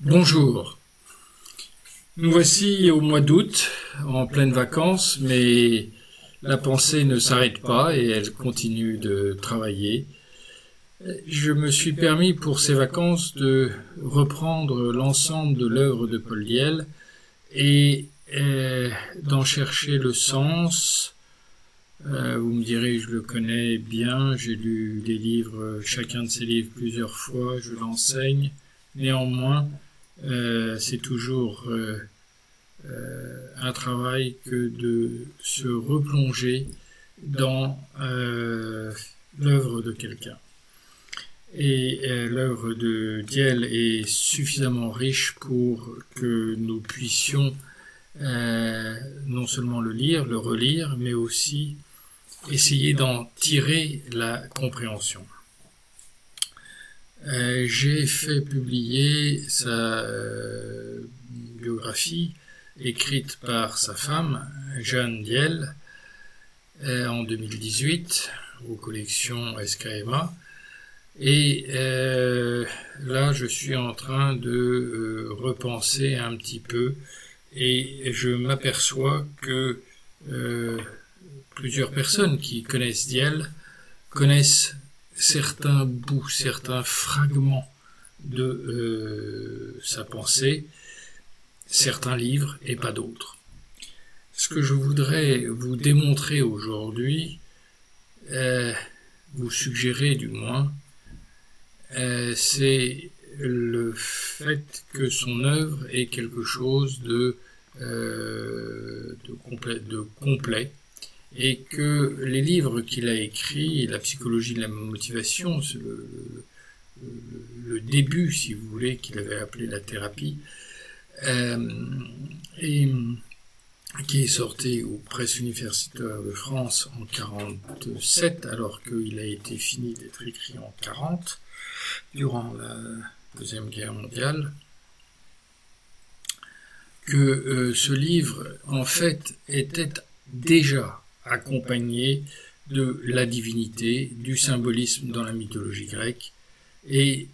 Bonjour. Nous voici au mois d'août, en pleines vacances, mais la pensée ne s'arrête pas et elle continue de travailler. Je me suis permis pour ces vacances de reprendre l'ensemble de l'œuvre de Paul Diel et d'en chercher le sens. Vous me direz, je le connais bien, j'ai lu des livres, chacun de ces livres plusieurs fois, je l'enseigne. Néanmoins, c'est toujours un travail que de se replonger dans l'œuvre de quelqu'un. Et l'œuvre de Diel est suffisamment riche pour que nous puissions non seulement le lire, le relire, mais aussi essayer d'en tirer la compréhension. J'ai fait publier sa biographie écrite par sa femme, Jeanne Diel, en 2018 aux collections SKMA. Et là, je suis en train de repenser un petit peu et je m'aperçois que plusieurs personnes qui connaissent Diel connaissent certains bouts, certains fragments de sa pensée, certains livres et pas d'autres. Ce que je voudrais vous démontrer aujourd'hui, vous suggérer du moins, c'est le fait que son œuvre est quelque chose de complet et que les livres qu'il a écrits, la psychologie de la motivation, le début, si vous voulez, qu'il avait appelé la thérapie, et qui est sorti aux presses universitaires de France en 1947, alors qu'il a été fini d'être écrit en 1940, durant la Deuxième Guerre mondiale, que ce livre, en fait, était déjà accompagné de la divinité, du symbolisme dans la mythologie grecque, et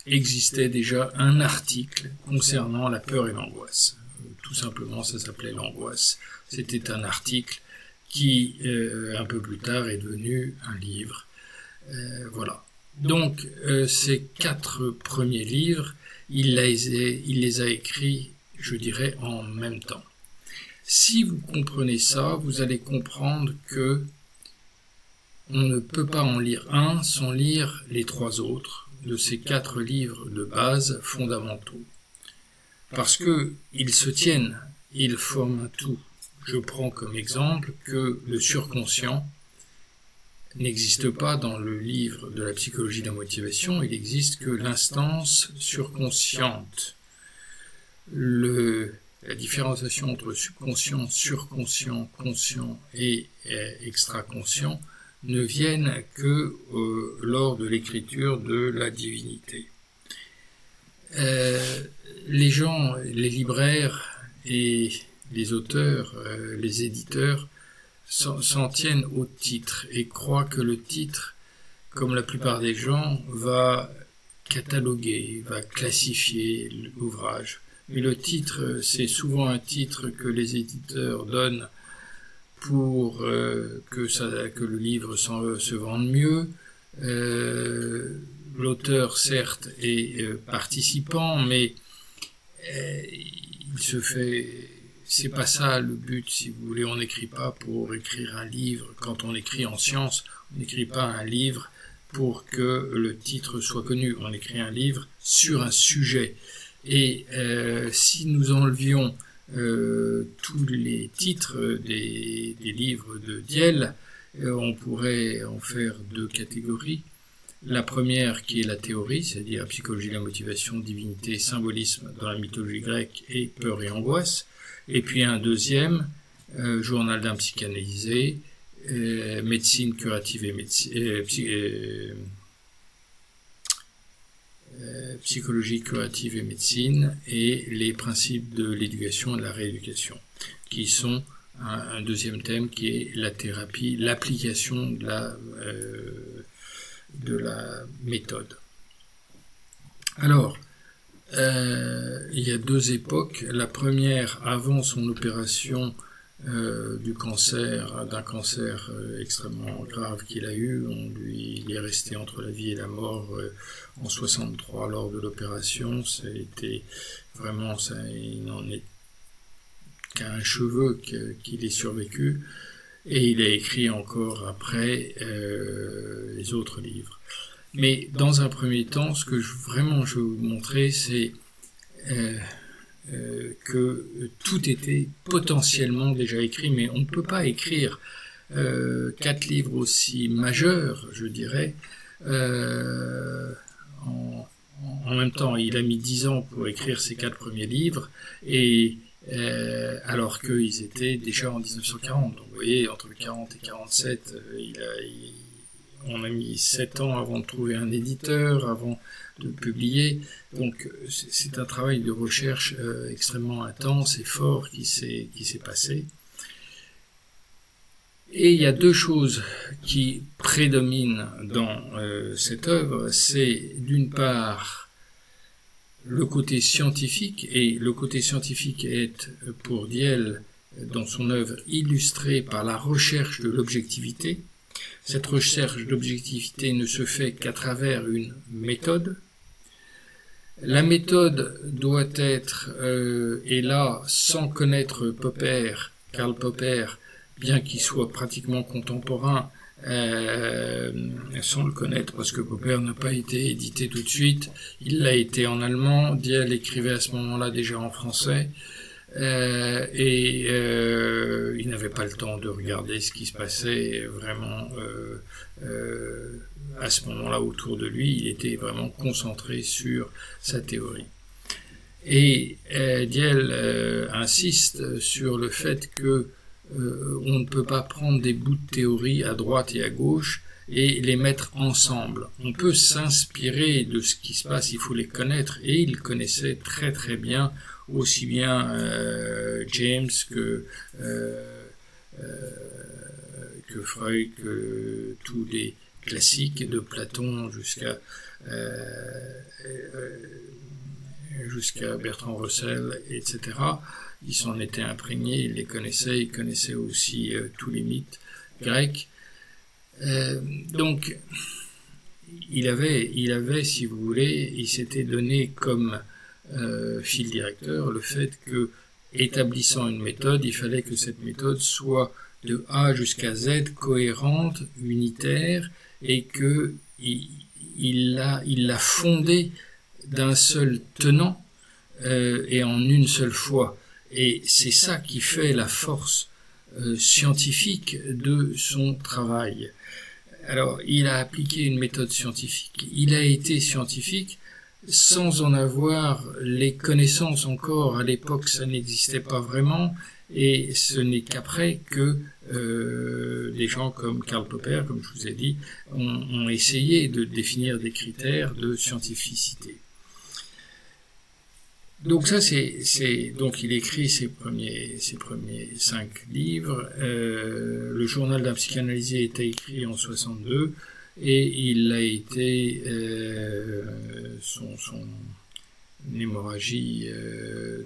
existait déjà un article concernant la peur et l'angoisse. Tout simplement, ça s'appelait l'angoisse. C'était un article qui, un peu plus tard, est devenu un livre. Voilà. Donc, ces 4 premiers livres, il les a écrits, je dirais, en même temps. Si vous comprenez ça, vous allez comprendre que on ne peut pas en lire un sans lire les 3 autres de ces 4 livres de base fondamentaux. Parce que ils se tiennent, ils forment un tout. Je prends comme exemple que le surconscient n'existe pas dans le livre de la psychologie de la motivation, il n'existe que l'instance surconsciente. La différenciation entre subconscient, surconscient, conscient et extraconscient ne viennent que lors de l'écriture de la divinité. Les gens, les libraires et les auteurs, les éditeurs s'en tiennent au titre et croient que le titre, comme la plupart des gens, va cataloguer, va classifier l'ouvrage. Mais le titre, c'est souvent un titre que les éditeurs donnent pour que le livre se vende mieux. L'auteur, certes, est participant, mais il se fait... C'est pas ça le but, si vous voulez. On n'écrit pas pour écrire un livre. Quand on écrit en science, on n'écrit pas un livre pour que le titre soit connu. On écrit un livre sur un sujet. Et si nous enlevions tous les titres des livres de Diel, on pourrait en faire 2 catégories. La première qui est la théorie, c'est-à-dire psychologie de la motivation, divinité, symbolisme dans la mythologie grecque et peur et angoisse. Et puis un deuxième, journal d'un psychanalysé, médecine curative et psychologie curative et médecine, et les principes de l'éducation et de la rééducation, qui sont un deuxième thème qui est la thérapie, l'application de la méthode. Alors, il y a deux époques. La première, avant son opération d'un cancer extrêmement grave qu'il a eu. Il est resté entre la vie et la mort en 63 lors de l'opération. Ça a été vraiment, il n'en est qu'à un cheveu qu'il ait survécu. Et il a écrit encore après les autres livres. Mais dans un premier temps, ce que je veux vous montrer, c'est que tout était potentiellement déjà écrit, mais on ne peut pas écrire 4 livres aussi majeurs, je dirais, en même temps. Il a mis 10 ans pour écrire ses 4 premiers livres, et alors qu'ils étaient déjà en 1940. Donc vous voyez, entre 40 et 47, on a mis 7 ans avant de trouver un éditeur, avant de publier. Donc c'est un travail de recherche extrêmement intense et fort qui s'est passé. Et il y a deux choses qui prédominent dans cette œuvre. C'est d'une part le côté scientifique, et le côté scientifique est pour Diel, dans son œuvre, illustré par la recherche de l'objectivité. Cette recherche d'objectivité ne se fait qu'à travers une méthode. La méthode doit être, et là, sans connaître Popper, Karl Popper, bien qu'il soit pratiquement contemporain, sans le connaître, parce que Popper n'a pas été édité tout de suite, il l'a été en allemand, Diel écrivait à ce moment-là déjà en français, et il n'avait pas le temps de regarder ce qui se passait vraiment à ce moment-là autour de lui. Il était vraiment concentré sur sa théorie. Et Diel insiste sur le fait que on ne peut pas prendre des bouts de théorie à droite et à gauche et les mettre ensemble. On peut s'inspirer de ce qui se passe, il faut les connaître, et il connaissait très très bien aussi bien James que Freud, que tous les classiques de Platon jusqu'à Bertrand Russell, etc. Il s'en était imprégné, il les connaissait, il connaissait aussi tous les mythes grecs. Donc, il avait, si vous voulez, il s'était donné comme fil directeur le fait que, établissant une méthode, il fallait que cette méthode soit de A jusqu'à Z cohérente, unitaire, et que il l'a fondée d'un seul tenant et en une seule fois. Et c'est ça qui fait la force scientifique de son travail. Alors, il a appliqué une méthode scientifique. Il a été scientifique sans en avoir les connaissances encore. À l'époque, ça n'existait pas vraiment, et ce n'est qu'après que des gens comme Karl Popper, comme je vous ai dit, ont essayé de définir des critères de scientificité. Donc ça, donc il écrit ses premiers 5 livres. Le journal d'un psychanalysé était écrit en 62, et il a été son hémorragie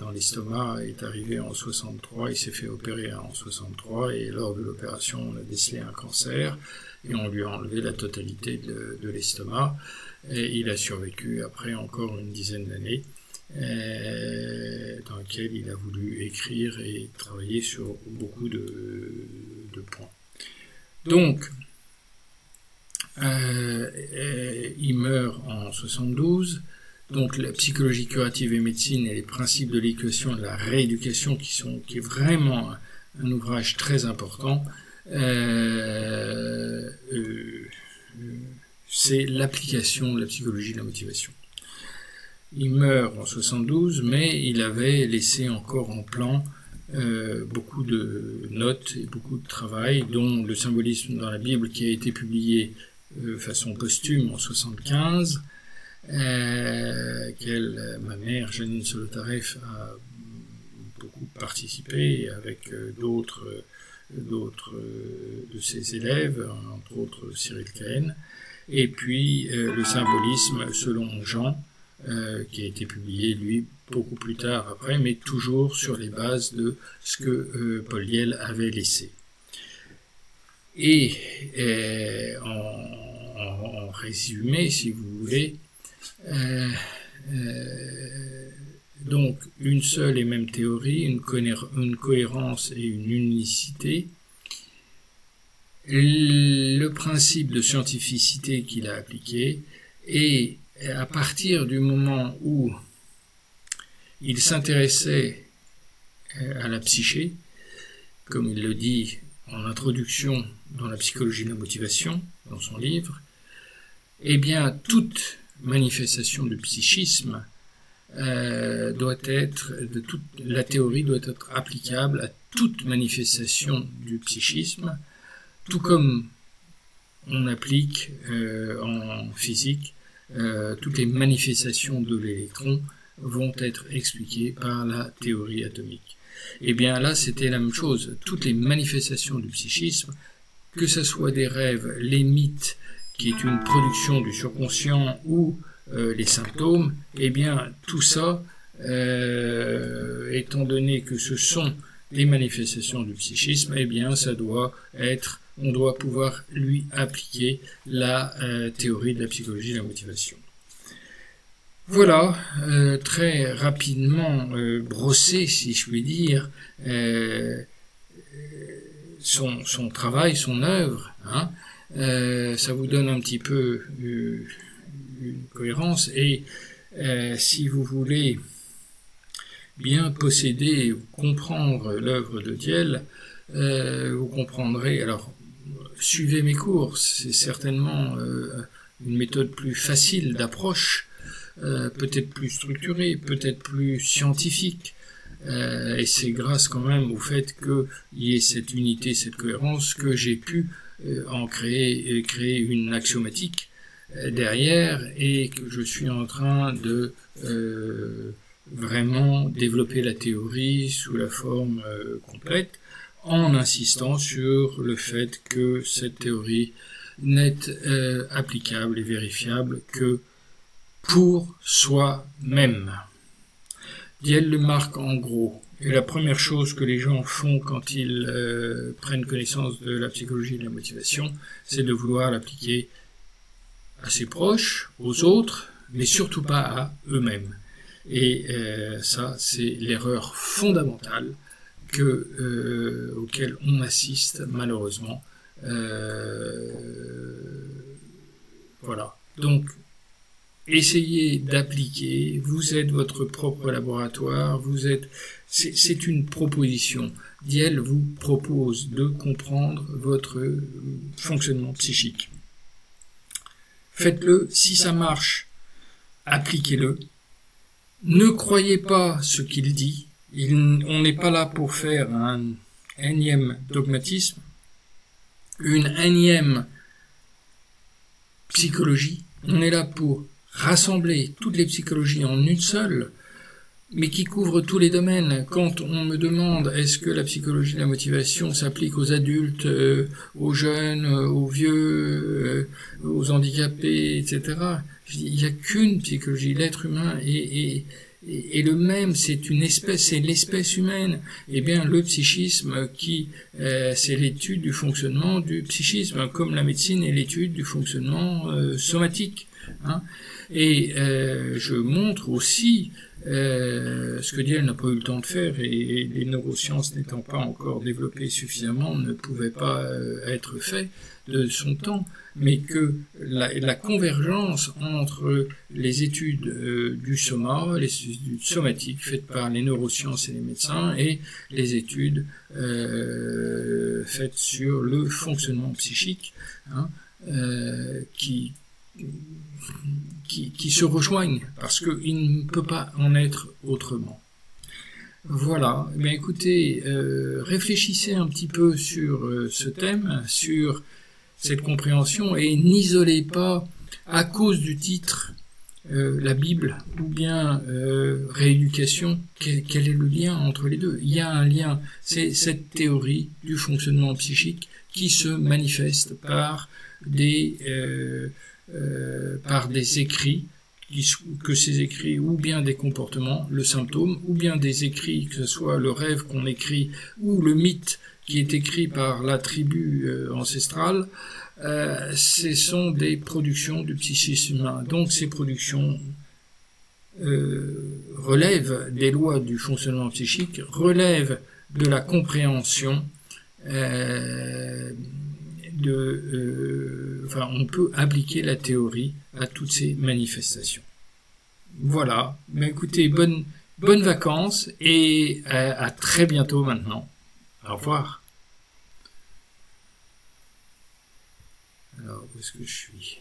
dans l'estomac est arrivée en 63. Il s'est fait opérer en 63, et lors de l'opération, on a décelé un cancer et on lui a enlevé la totalité de l'estomac. Et il a survécu après encore une dizaine d'années, dans lequel il a voulu écrire et travailler sur beaucoup de points. Donc, il meurt en 72. Donc, la psychologie curative et médecine et les principes de l'éducation et de la rééducation, qui est vraiment un ouvrage très important, c'est l'application de la psychologie de la motivation. Il meurt en 72, mais il avait laissé encore en plan beaucoup de notes et beaucoup de travail, dont le symbolisme dans la Bible, qui a été publié de façon posthume en 75, ma mère, Janine Solotareff, a beaucoup participé avec d'autres de ses élèves, entre autres Cyril Cahen. Et puis le symbolisme selon Jean, qui a été publié, lui, beaucoup plus tard après, mais toujours sur les bases de ce que Paul Diel avait laissé. Et en résumé, si vous voulez, donc une seule et même théorie, une cohérence et une unicité, le principe de scientificité qu'il a appliqué, et à partir du moment où il s'intéressait à la psyché, comme il le dit en introduction dans la psychologie de la motivation, dans son livre, eh bien toute manifestation du psychisme la théorie doit être applicable à toute manifestation du psychisme, tout comme on applique en physique toutes les manifestations de l'électron vont être expliquées par la théorie atomique. Et bien là, c'était la même chose. Toutes les manifestations du psychisme, que ce soit des rêves, les mythes, qui est une production du surconscient, ou les symptômes, eh bien tout ça, étant donné que ce sont des manifestations du psychisme, eh bien ça doit être, on doit pouvoir lui appliquer la théorie de la psychologie de la motivation. Voilà, très rapidement brossé, si je puis dire, son travail, son œuvre, hein, ça vous donne un petit peu une cohérence, et si vous voulez bien posséder ou comprendre l'œuvre de Diel, vous comprendrez, alors suivez mes cours, c'est certainement une méthode plus facile d'approche, peut-être plus structurée, peut-être plus scientifique, et c'est grâce quand même au fait qu'il y ait cette unité, cette cohérence, que j'ai pu créer une axiomatique derrière, et que je suis en train de vraiment développer la théorie sous la forme complète, en insistant sur le fait que cette théorie n'est applicable et vérifiable que pour soi-même. Diel le marque en gros. Et la première chose que les gens font quand ils prennent connaissance de la psychologie de la motivation, c'est de vouloir l'appliquer à ses proches, aux autres, mais surtout pas à eux-mêmes. Et ça, c'est l'erreur fondamentale auquel on assiste malheureusement. Voilà. Donc, essayez d'appliquer, vous êtes votre propre laboratoire, c'est une proposition. Diel vous propose de comprendre votre fonctionnement psychique. Faites-le, si ça marche, appliquez-le. Ne croyez pas ce qu'il dit, on n'est pas là pour faire un énième dogmatisme, une énième psychologie, on est là pour rassembler toutes les psychologies en une seule, mais qui couvre tous les domaines. Quand on me demande est-ce que la psychologie de la motivation s'applique aux adultes, aux jeunes, aux vieux, aux handicapés, etc., je dis, il n'y a qu'une psychologie. L'être humain est le même, c'est l'espèce humaine. Eh bien, le psychisme c'est l'étude du fonctionnement du psychisme, comme la médecine est l'étude du fonctionnement somatique. Hein. Et je montre aussi ce que Diel n'a pas eu le temps de faire, et les neurosciences n'étant pas encore développées suffisamment ne pouvaient pas être faits de son temps, mais que la convergence entre les études du soma, les études somatiques faites par les neurosciences et les médecins, et les études faites sur le fonctionnement psychique, hein, qui se rejoignent, parce qu'il ne peut pas en être autrement. Voilà, mais écoutez, réfléchissez un petit peu sur ce thème, sur cette compréhension, et n'isolez pas, à cause du titre, la Bible, ou bien rééducation, quel est le lien entre les deux? Il y a un lien, c'est cette théorie du fonctionnement psychique qui se manifeste par des écrits que ces écrits, ou bien des comportements, le symptôme, ou bien des écrits, que ce soit le rêve qu'on écrit, ou le mythe qui est écrit par la tribu ancestrale, ce sont des productions du psychisme humain. Donc ces productions relèvent des lois du fonctionnement psychique, relèvent de la compréhension on peut appliquer la théorie à toutes ces manifestations. Voilà. Mais écoutez, bonnes vacances et à très bientôt maintenant. Au revoir. Alors, où est-ce que je suis ?